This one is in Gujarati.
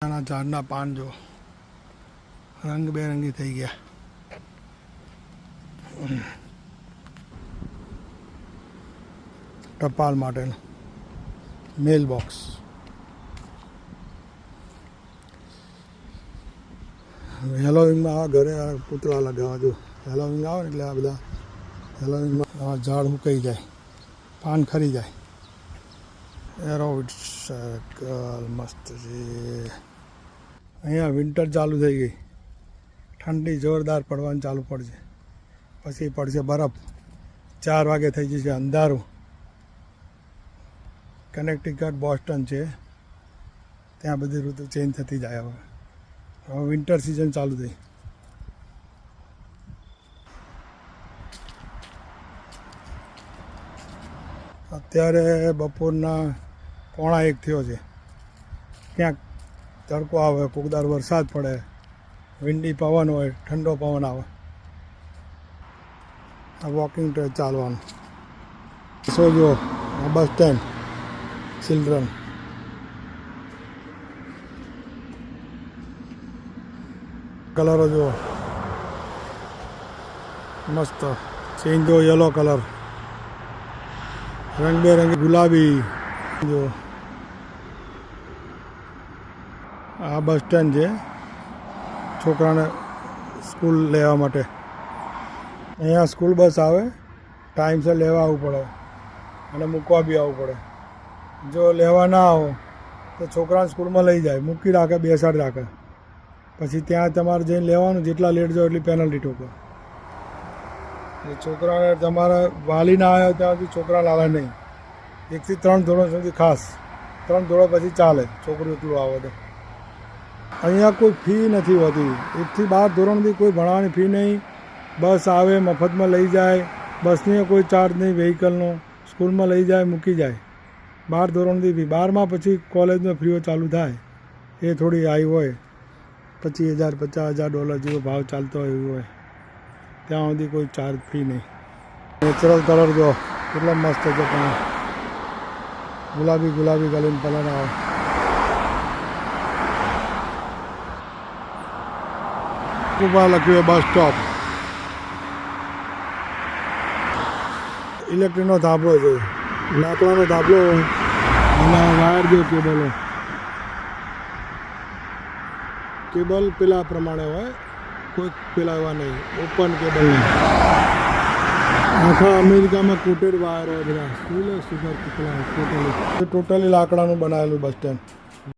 આના ઝાડના પાન જો રંગબેરંગી થઈ ગયા. ટપાલ માટેનું મેલ બોક્સ. હેલોવીનમાં આ ઘરે પૂતળા લગાવવા જો. હેલોવીન આવે ને એટલે આ બધા હેલોવીનમાં ઝાડ સુકાઈ જાય, પાન ખરી જાય. એરોવિડ સર્કલ મસ્ત છે. અહીંયા વિન્ટર ચાલુ થઈ ગઈ. ઠંડી જોરદાર પડવાનું ચાલુ પડશે. પછી પડશે બરફ. 4 વાગે થઈ જશે અંધારું. કનેક્ટિકટ બોસ્ટન છે, ત્યાં બધી ઋતુ ચેન્જ થતી જાય. હવે વિન્ટર સિઝન ચાલુ થઈ. અત્યારે બપોરના 1:15 થયો છે. ક્યાંક તડકો આવે, કોકદાર વરસાદ પડે, વિન્ડી પવન હોય, ઠંડો પવન આવે. આ વોકિંગ ટ્રેક ચાલવાનું. સો જુઓ, આ બસ સ્ટેન્ડ ચિલ્ડ્રન. કલરો જુઓ મસ્ત. ચેન્જો યલો કલર, રંગબેરંગી ગુલાબી. જો આ બસ સ્ટેન્ડ છે છોકરાને સ્કૂલ લેવા માટે. અહીંયા સ્કૂલ બસ આવે, ટાઈમસર લેવા આવવું પડે અને મૂકવા બી આવવું પડે. જો લેવા ના આવો તો છોકરાને સ્કૂલમાં લઈ જાય, મૂકી રાખે, બેસાડી રાખે. પછી ત્યાં તમારે જઈને લેવાનું, જેટલા લેટ જાઓ એટલી પેનલ્ટી ઠોકો. છોકરાને તમારા વાલી ના આવ્યા ત્યાં સુધી છોકરા લાવે નહીં. 1 થી 3 ધોરણ સુધી ખાસ. 3 ધોરણ પછી ચાલે, છોકરું એટલું આવે તો. અહીંયા કોઈ ફી નથી હોતી. 1 થી 12 ધોરણથી કોઈ ભણવાની ફી નહીં. બસ આવે, મફતમાં લઈ જાય. બસની કોઈ ચાર્જ નહીં વ્હીકલનો. સ્કૂલમાં લઈ જાય, મૂકી જાય. 12 ધોરણથી ફી. 12માં પછી કોલેજમાં ફ્રીઓ ચાલુ થાય. એ થોડી હાઈ હોય, $25,000-$50,000 જેવો ભાવ ચાલતો હોય એવું હોય. ત્યાં સુધી કોઈ ચાર્જ ફી નહીં. નેચરલ કલર જો કેટલો મસ્ત છે. પણ ગુલાબી ગુલાબી ગલીને કલર આવે. ઉપર લખ્યું બસ સ્ટોપ. ઇલેક્ટ્રિકનો ધાબળો છે, લાકડાનો ધાબળો અને વાયર જો કેબલો. કેબલ પેલા પ્રમાણે હોય, કોઈ પેલા એવા નહીં, ઓપન કેબલ નહીં. આખા અમેરિકામાં કોટેડ વાયર હોય બધા. ટોટલી લાકડાનું બનાવેલું બસ સ્ટેન્ડ.